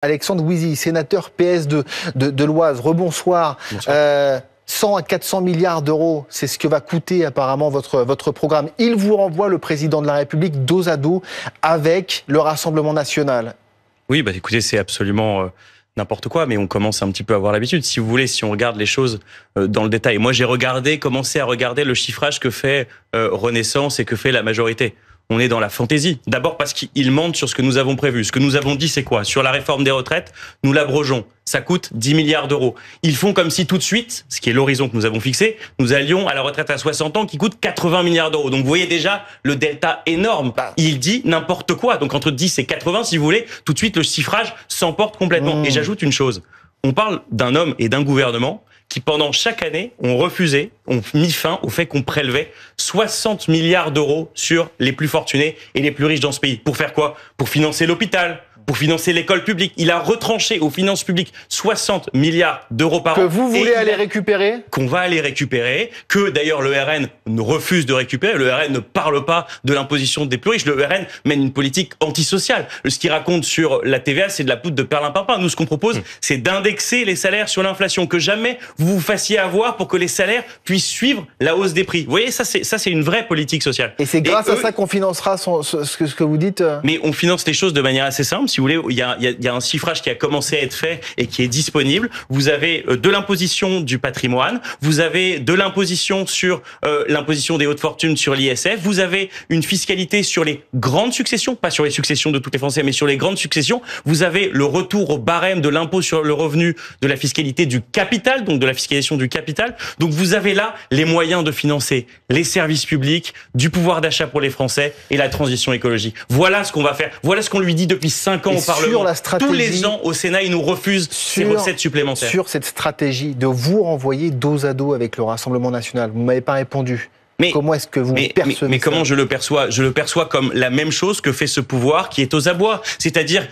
Alexandre Wizy, sénateur PS de l'Oise. Rebonsoir. 100 à 400 milliards d'euros, c'est ce que va coûter apparemment votre programme. Il vous renvoie, le président de la République, dos à dos avec le Rassemblement national. Oui, bah écoutez, c'est absolument n'importe quoi, mais on commence un petit peu à avoir l'habitude. Si vous voulez, si on regarde les choses dans le détail. Moi, j'ai commencé à regarder le chiffrage que fait Renaissance et que fait la majorité. On est dans la fantaisie. D'abord parce qu'ils mentent sur ce que nous avons prévu. Ce que nous avons dit, c'est quoi? Sur la réforme des retraites, nous l'abrogeons. Ça coûte 10 milliards d'euros. Ils font comme si tout de suite, ce qui est l'horizon que nous avons fixé, nous allions à la retraite à 60 ans qui coûte 80 milliards d'euros. Donc vous voyez déjà le delta énorme. Il dit n'importe quoi. Donc entre 10 et 80, si vous voulez, tout de suite le chiffrage s'emporte complètement. Et j'ajoute une chose. On parle d'un homme et d'un gouvernement qui, pendant chaque année, ont mis fin au fait qu'on prélevait 60 milliards d'euros sur les plus fortunés et les plus riches dans ce pays. Pour faire quoi? Pour financer l'hôpital, pour financer l'école publique. Il a retranché aux finances publiques 60 milliards d'euros par an. Que vous voulez aller récupérer? Qu'on va aller récupérer, que d'ailleurs le RN refuse de récupérer. Le RN ne parle pas de l'imposition des plus riches. Le RN mène une politique antisociale. Ce qu'il raconte sur la TVA, c'est de la poudre de perlimpinpin. Nous, ce qu'on propose, c'est d'indexer les salaires sur l'inflation, que jamais vous vous fassiez avoir pour que les salaires puissent suivre la hausse des prix. Vous voyez, ça c'est une vraie politique sociale. Et c'est grâce à ça qu'on financera ce que vous dites? Mais on finance les choses de manière assez simple. Si vous voulez, il y a un chiffrage qui a commencé à être fait et qui est disponible. Vous avez de l'imposition du patrimoine, vous avez de l'imposition sur l'imposition des hautes fortunes sur l'ISF, vous avez une fiscalité sur les grandes successions, pas sur les successions de tous les Français, mais sur les grandes successions. Vous avez le retour au barème de l'impôt sur le revenu, de la fiscalité du capital, donc de la fiscalisation du capital. Donc vous avez là les moyens de financer les services publics, du pouvoir d'achat pour les Français et la transition écologique. Voilà ce qu'on va faire. Voilà ce qu'on lui dit depuis 5 ans au Parlement. Tous les ans au Sénat, ils nous refusent ces recettes supplémentaires. Sur cette stratégie de vous renvoyer dos à dos avec le Rassemblement national, vous ne m'avez pas répondu. Comment est-ce que vous percevez mais comment je le perçois? Je le perçois comme la même chose que fait ce pouvoir qui est aux abois. C'est-à-dire,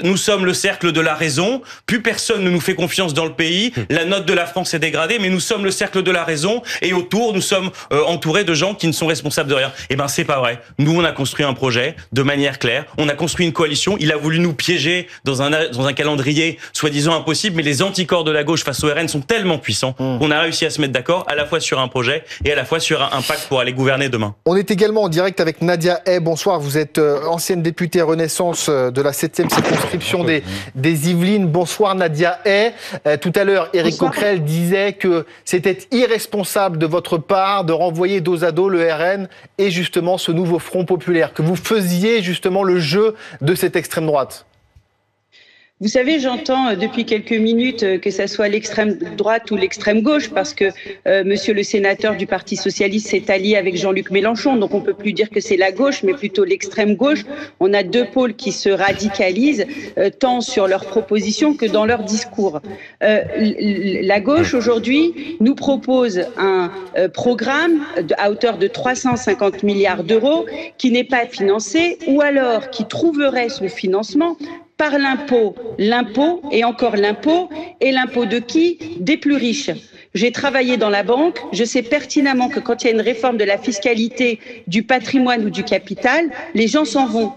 nous sommes le cercle de la raison, plus personne ne nous fait confiance dans le pays, la note de la France est dégradée, mais nous sommes le cercle de la raison, et autour, nous sommes entourés de gens qui ne sont responsables de rien. Eh ben, c'est pas vrai. Nous, on a construit un projet de manière claire, on a construit une coalition, il a voulu nous piéger dans un calendrier soi-disant impossible, mais les anticorps de la gauche face au RN sont tellement puissants qu'on a réussi à se mettre d'accord à la fois sur un projet et à la fois sur un pacte pour aller gouverner demain. On est également en direct avec Nadia Hay. Bonsoir, vous êtes ancienne députée Renaissance de la 7e circonscription des Yvelines. Bonsoir Nadia Hay. Tout à l'heure, Éric Coquerel disait que c'était irresponsable de votre part de renvoyer dos à dos le RN et justement ce nouveau Front populaire, que vous faisiez justement le jeu de cette extrême droite. Vous savez, j'entends depuis quelques minutes que ça soit l'extrême droite ou l'extrême gauche, parce que monsieur le sénateur du Parti socialiste s'est allié avec Jean-Luc Mélenchon, donc on peut plus dire que c'est la gauche, mais plutôt l'extrême gauche. On a deux pôles qui se radicalisent, tant sur leurs propositions que dans leurs discours. La gauche, aujourd'hui, nous propose un programme à hauteur de 350 milliards d'euros qui n'est pas financé, ou alors qui trouverait son financement par l'impôt et encore l'impôt, et l'impôt de qui? Des plus riches. J'ai travaillé dans la banque, je sais pertinemment que quand il y a une réforme de la fiscalité du patrimoine ou du capital, les gens s'en vont.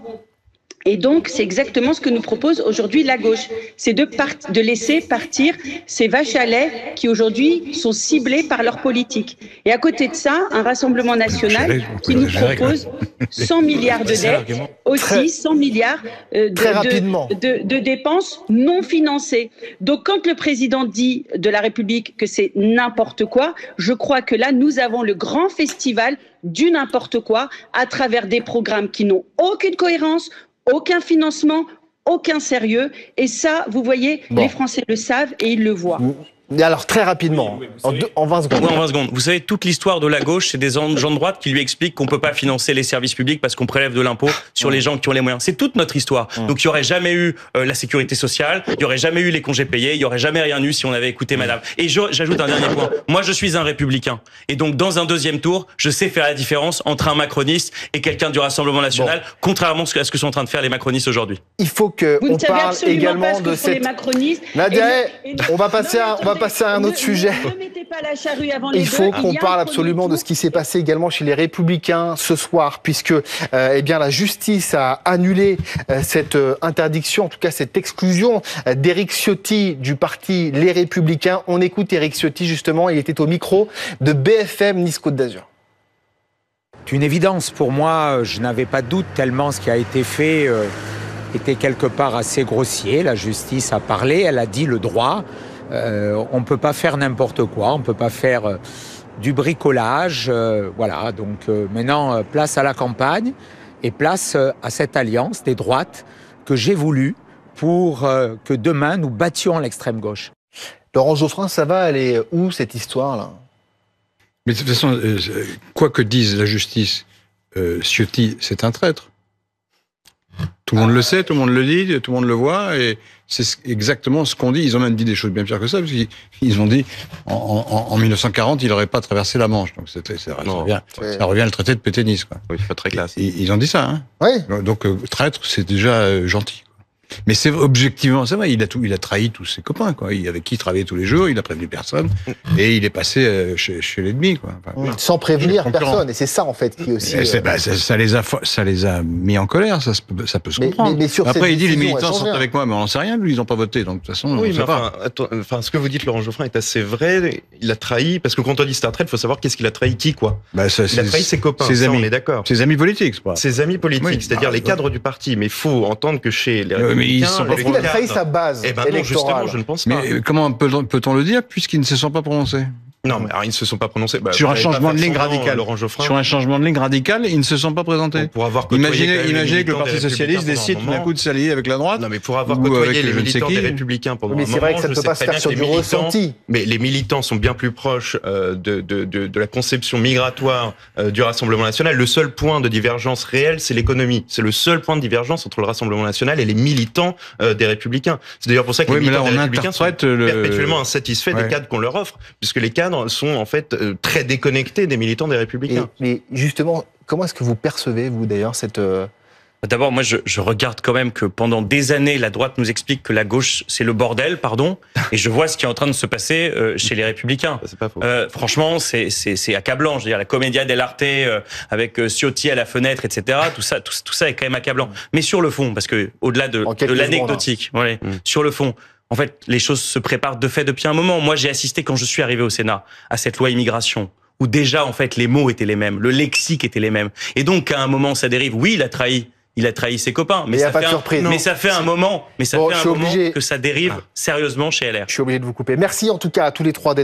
Et donc, c'est exactement ce que nous propose aujourd'hui la gauche. C'est de laisser partir ces vaches à lait qui aujourd'hui sont ciblées par leur politique. Et à côté de ça, un Rassemblement national qui nous propose 100 milliards de dettes, aussi 100 milliards de dépenses non financées. Donc, quand le président dit de la République que c'est n'importe quoi, je crois que là, nous avons le grand festival du n'importe quoi à travers des programmes qui n'ont aucune cohérence, aucun financement, aucun sérieux. Et ça, vous voyez, les Français le savent et ils le voient. Alors, très rapidement, en 20 secondes. Oui, en 20 secondes. Vous savez, toute l'histoire de la gauche, c'est des gens de droite qui lui expliquent qu'on peut pas financer les services publics parce qu'on prélève de l'impôt sur les gens qui ont les moyens. C'est toute notre histoire. Donc, il y aurait jamais eu la sécurité sociale, il y aurait jamais eu les congés payés, il y aurait jamais rien eu si on avait écouté madame. Et j'ajoute un dernier point. Moi, je suis un républicain. Et donc, dans un deuxième tour, je sais faire la différence entre un macroniste et quelqu'un du Rassemblement national, contrairement à ce que sont en train de faire les macronistes aujourd'hui. Il faut qu'on parle également de cette... Nadia, on va passer passer à un autre sujet. Ne mettez pas la charrue avant les bœufs. Il faut qu'on parle absolument de ce qui s'est passé également chez les Républicains ce soir, puisque eh bien, la justice a annulé cette interdiction, en tout cas cette exclusion d'Éric Ciotti du parti Les Républicains. On écoute Éric Ciotti, justement, il était au micro de BFM Nice-Côte d'Azur. C'est une évidence pour moi, je n'avais pas de doute tellement ce qui a été fait était quelque part assez grossier. La justice a parlé, elle a dit le droit. On ne peut pas faire n'importe quoi, on ne peut pas faire du bricolage. Voilà, donc maintenant, place à la campagne et place à cette alliance des droites que j'ai voulu pour que demain nous battions l'extrême gauche. Laurent Geoffrin, ça va aller où cette histoire-là ? Mais de toute façon, quoi que dise la justice, Ciotti, c'est un traître. Tout le monde le sait, tout le monde le dit, tout le monde le voit, et c'est exactement ce qu'on dit. Ils ont même dit des choses bien pires que ça, parce qu'ils ont dit en 1940, il n'aurait pas traversé la Manche. Donc ça revient au traité de Péténis, quoi. Oui, c'est pas très classe. Ils ont dit ça, hein. Oui. Donc traître, c'est déjà gentil. Mais c'est objectivement, c'est vrai, il a trahi tous ses copains, quoi. Avec qui il travaillait tous les jours, il a prévenu personne, et il est passé chez l'ennemi, quoi. Enfin, sans prévenir personne, et c'est ça en fait qui est aussi. Ça les a mis en colère, ça peut se comprendre. Mais sur après, il dit les militants sont avec moi, mais on n'en sait rien, lui, ils n'ont pas voté, donc de toute façon, oui, on sait pas. Enfin, ce que vous dites, Laurent Geoffrin, est assez vrai. Il a trahi, parce que quand on dit Star Trek, il faut savoir qu'est-ce qu'il a trahi qui, quoi. Il a trahi ses copains, ses amis, on est d'accord. Ses amis politiques, c'est pas. Ses amis politiques, oui, c'est-à-dire les cadres du parti. Mais il faut entendre que chez les Républicains, est-ce qu'il a trahi sa base électorale ? Non, justement, je ne pense pas. Mais comment peut-on le dire, puisqu'ils ne se sont pas prononcés ? Non, mais alors, ils ne se sont pas prononcés. Sur un changement de ligne radical. Laurent Geoffrin. Sur un changement de ligne radical, ils ne se sont pas présentés. Pour avoir imaginez que le Parti Socialiste décide tout d'un coup de s'allier avec la droite. Non, mais pour avoir côtoyé les militants des Républicains pendant un moment, mais c'est vrai que ça ne peut pas se faire sur du ressenti. Mais les militants sont bien plus proches de la conception migratoire du Rassemblement national. Le seul point de divergence réel, c'est l'économie. C'est le seul point de divergence entre le Rassemblement national et les militants des Républicains. C'est d'ailleurs pour ça que les militants des Républicains sont perpétuellement insatisfaits des cadres qu'on leur offre, puisque les cadres sont en fait très déconnectés des militants des Républicains. Mais justement, comment est-ce que vous percevez, vous d'ailleurs, cette... D'abord, moi, je regarde quand même que pendant des années, la droite nous explique que la gauche, c'est le bordel, pardon, et je vois ce qui est en train de se passer chez les Républicains. C'est pas faux. Franchement, c'est accablant. Je veux dire, la commedia dell'arte avec Ciotti à la fenêtre, etc. Tout ça est quand même accablant. Mais sur le fond, parce que au-delà de l'anecdotique, voilà, sur le fond, en fait, les choses se préparent de fait depuis un moment. Moi, j'ai assisté quand je suis arrivé au Sénat à cette loi immigration, où déjà, en fait, les mots étaient les mêmes, le lexique était les mêmes. Et donc, à un moment, ça dérive. Oui, il a trahi ses copains, mais ça fait un moment que ça dérive sérieusement chez LR. Je suis obligé de vous couper. Merci en tout cas à tous les trois d'être